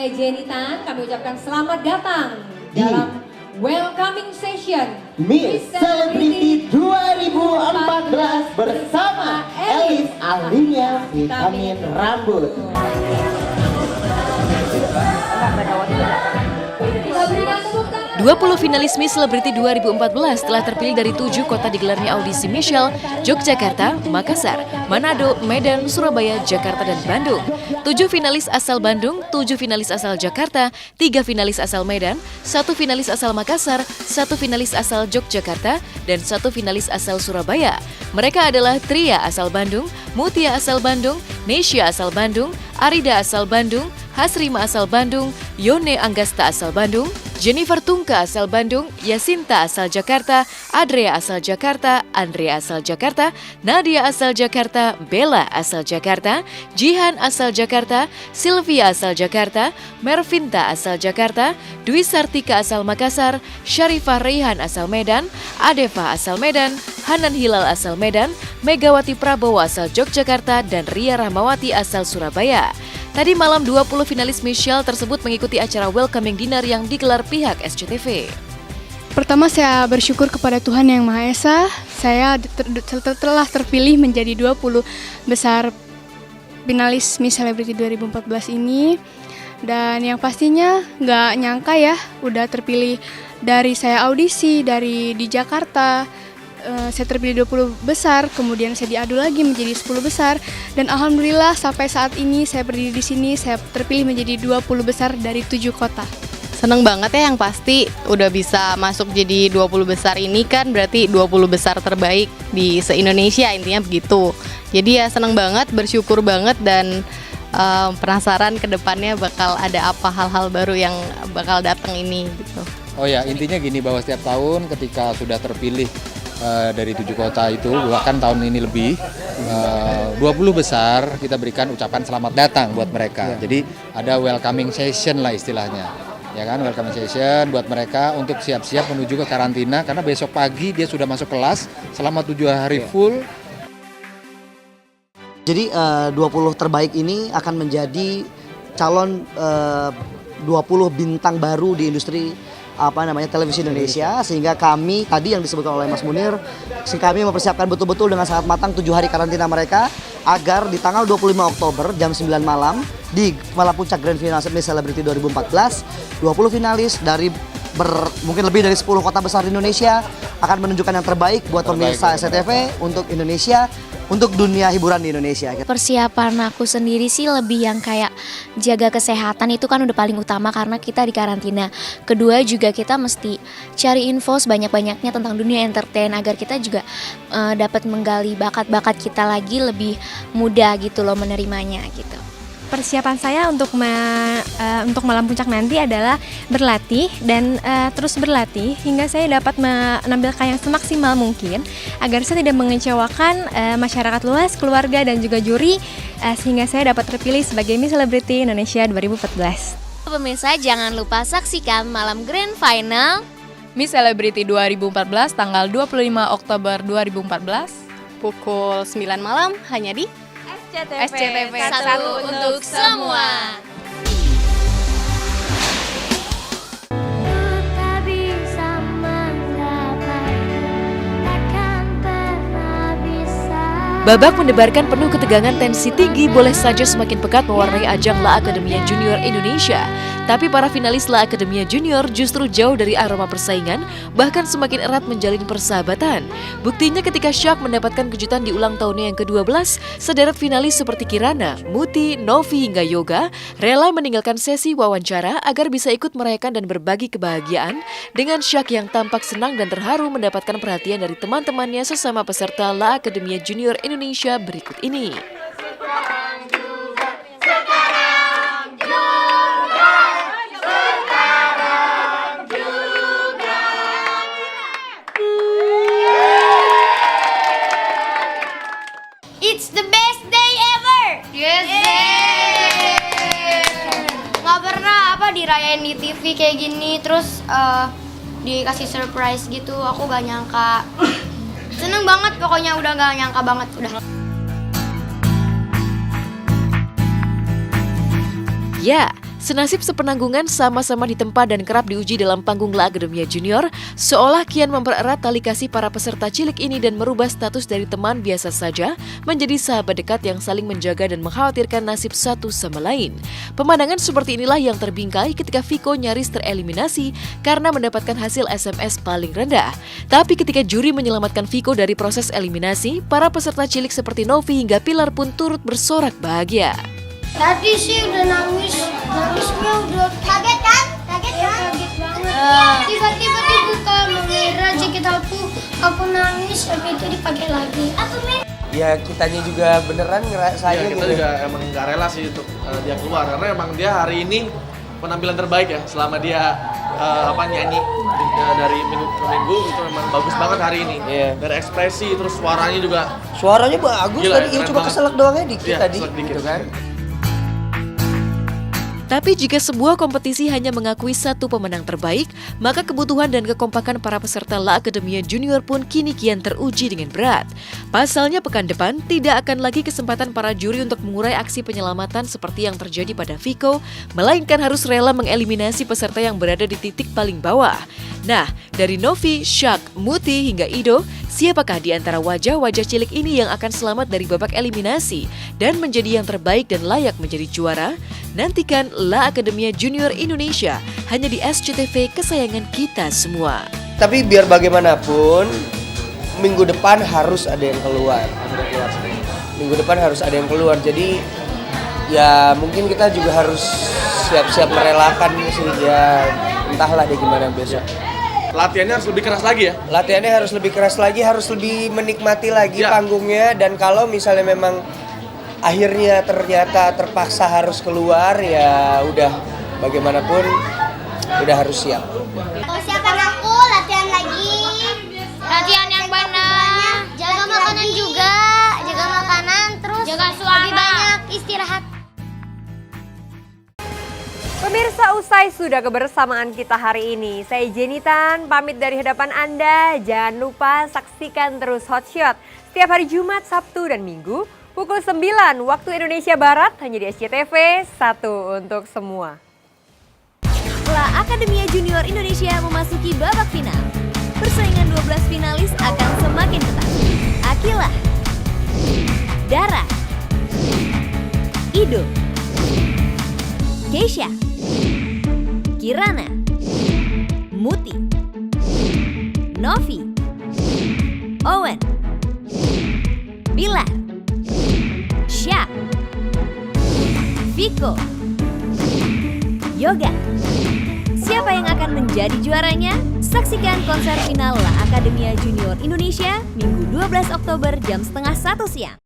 saya Jenita, kami ucapkan selamat datang dalam welcoming session Miss Celebrity 2014 bersama Elis ahlinya vitamin rambut. Kita berikan tepuk tangan. 20 finalis Miss Celebrity 2014 telah terpilih dari 7 kota digelarnya audisi Michelle, Yogyakarta, Makassar, Manado, Medan, Surabaya, Jakarta, dan Bandung. 7 finalis asal Bandung, 7 finalis asal Jakarta, 3 finalis asal Medan, 1 finalis asal Makassar, 1 finalis asal Yogyakarta, dan 1 finalis asal Surabaya. Mereka adalah Tria asal Bandung, Mutia asal Bandung, Nesya asal Bandung, Arida asal Bandung, Hasrima asal Bandung, Yone Anggasta asal Bandung, Jennifer Tungka asal Bandung, Yasinta asal Jakarta, Adrea asal Jakarta, Andrea asal Jakarta, Nadia asal Jakarta, Bella asal Jakarta, Jihan asal Jakarta, Sylvia asal Jakarta, Mervinta asal Jakarta, Dwi Sartika asal Makassar, Syarifah Raihan asal Medan, Adeva asal Medan, Hanan Hilal asal Medan, Megawati Prabowo asal Yogyakarta, dan Ria Rahmawati asal Surabaya. Tadi malam 20 finalis Michelle tersebut mengikuti acara welcoming dinner yang digelar pihak SCTV. Pertama saya bersyukur kepada Tuhan Yang Maha Esa, saya telah terpilih menjadi 20 besar finalis Miss Celebrity 2014 ini. Dan yang pastinya nggak nyangka ya, udah terpilih dari saya audisi, di Jakarta. Saya terpilih 20 besar, kemudian saya diadu lagi menjadi 10 besar. Dan alhamdulillah sampai saat ini saya berdiri di sini, saya terpilih menjadi 20 besar dari 7 kota. Seneng banget ya, yang pasti udah bisa masuk jadi 20 besar ini kan berarti 20 besar terbaik di se-Indonesia, intinya begitu. Jadi ya seneng banget, bersyukur banget, dan penasaran ke depannya bakal ada apa hal-hal baru yang bakal datang ini gitu. Oh ya, intinya gini, bahwa setiap tahun ketika sudah terpilih dari 7 kota itu, bahkan tahun ini lebih 20 besar, kita berikan ucapan selamat datang buat mereka. Jadi ada welcoming session lah istilahnya, ya kan, welcoming session buat mereka untuk siap-siap menuju ke karantina karena besok pagi dia sudah masuk kelas selama 7 hari full. Jadi 20 terbaik ini akan menjadi calon 20 bintang baru di industri televisi Indonesia, sehingga kami tadi yang disebutkan oleh Mas Munir, kami mempersiapkan betul-betul dengan sangat matang 7 hari karantina mereka agar di tanggal 25 Oktober jam 9 malam di malam puncak Grand Final Miss Celebrity 2014, 20 finalis dari mungkin lebih dari 10 kota besar di Indonesia akan menunjukkan yang terbaik buat pemirsa SCTV untuk Indonesia, untuk dunia hiburan di Indonesia. Persiapan aku sendiri sih lebih yang kayak jaga kesehatan, itu kan udah paling utama karena kita di karantina. Kedua juga kita mesti cari info sebanyak-banyaknya tentang dunia entertain agar kita juga dapat menggali bakat-bakat kita lagi lebih mudah gitu loh menerimanya gitu. Persiapan saya untuk malam puncak nanti adalah berlatih dan terus berlatih hingga saya dapat menampilkan yang semaksimal mungkin agar saya tidak mengecewakan masyarakat luas, keluarga, dan juga juri sehingga saya dapat terpilih sebagai Miss Celebrity Indonesia 2014. Pemirsa jangan lupa saksikan malam Grand Final Miss Celebrity 2014 tanggal 25 Oktober 2014 Pukul 9 malam hanya di SCTV, satu untuk semua. Babak mendebarkan penuh ketegangan, tensi tinggi boleh saja semakin pekat mewarnai ajang La Academia Junior Indonesia. Tapi para finalis La Academia Junior justru jauh dari aroma persaingan, bahkan semakin erat menjalin persahabatan. Buktinya ketika Syak mendapatkan kejutan di ulang tahunnya yang ke-12, sederet finalis seperti Kirana, Muti, Novi hingga Yoga rela meninggalkan sesi wawancara agar bisa ikut merayakan dan berbagi kebahagiaan dengan Syak yang tampak senang dan terharu mendapatkan perhatian dari teman-temannya sesama peserta La Academia Junior Indonesia berikut ini. It's the best day ever. Yes. Nggak pernah dirayain di TV kayak gini, terus dikasih surprise gitu, aku gak nyangka. Seneng banget pokoknya, udah gak nyangka banget udah. Ya, Senasib sepenanggungan sama-sama ditempa dan kerap diuji dalam panggung La Academia Junior, seolah kian mempererat tali kasih para peserta cilik ini dan merubah status dari teman biasa saja menjadi sahabat dekat yang saling menjaga dan mengkhawatirkan nasib satu sama lain. Pemandangan seperti inilah yang terbingkai ketika Viko nyaris tereliminasi karena mendapatkan hasil SMS paling rendah. Tapi ketika juri menyelamatkan Viko dari proses eliminasi, para peserta cilik seperti Novi hingga Pilar pun turut bersorak bahagia. Tadi sih udah nangisnya udah kaget kan? Kaget banget. Tiba-tiba dibuka mengira jaket aku nangis, habis itu dipakai lagi. Ya kitanya juga beneran ngerasain ya, kita juga emang nggak rela sih untuk dia keluar karena emang dia hari ini penampilan terbaik ya selama dia nyanyi dari minggu ke minggu itu memang bagus banget hari ini. Dari ekspresi terus suaranya bagus. Gila, tadi ya, cuma keselak doangnya dikit tadi dikit. gitu kan. Tapi jika sebuah kompetisi hanya mengakui satu pemenang terbaik, maka kebutuhan dan kekompakan para peserta La Academia Junior pun kini kian teruji dengan berat. Pasalnya pekan depan tidak akan lagi kesempatan para juri untuk mengurai aksi penyelamatan seperti yang terjadi pada Viko, melainkan harus rela mengeliminasi peserta yang berada di titik paling bawah. Nah, dari Novi, Shak, Muti hingga Ido, siapakah di antara wajah-wajah cilik ini yang akan selamat dari babak eliminasi dan menjadi yang terbaik dan layak menjadi juara? Nantikan La Academia Junior Indonesia hanya di SCTV kesayangan kita semua. Tapi biar bagaimanapun, minggu depan harus ada yang keluar. Jadi ya mungkin kita juga harus siap-siap merelakan sih ya. Entahlah deh gimana besok. Latihannya harus lebih keras lagi ya? Latihannya harus lebih keras lagi, harus lebih menikmati lagi panggungnya. Dan kalau misalnya memang akhirnya ternyata terpaksa harus keluar, ya udah bagaimanapun udah harus siap. Persiapan aku latihan lagi. Latihan yang benar. Jaga makanan juga, jaga makanan terus jaga suara. Lebih banyak istirahat. Pemirsa, usai sudah kebersamaan kita hari ini. Saya Jenitan, pamit dari hadapan Anda. Jangan lupa saksikan terus Hot Shot setiap hari Jumat, Sabtu, dan Minggu pukul 9 waktu Indonesia Barat hanya di SCTV, satu untuk semua. La Academia Junior Indonesia memasuki babak final. Persaingan 12 finalis akan semakin ketat. Akila, Dara, Ido, Keisha, Kirana, Muti, Novi, Owen, Pilar, Shak, Viko, Yoga. Siapa yang akan menjadi juaranya? Saksikan konser final La Academia Junior Indonesia Minggu 12 Oktober jam 12:30 siang.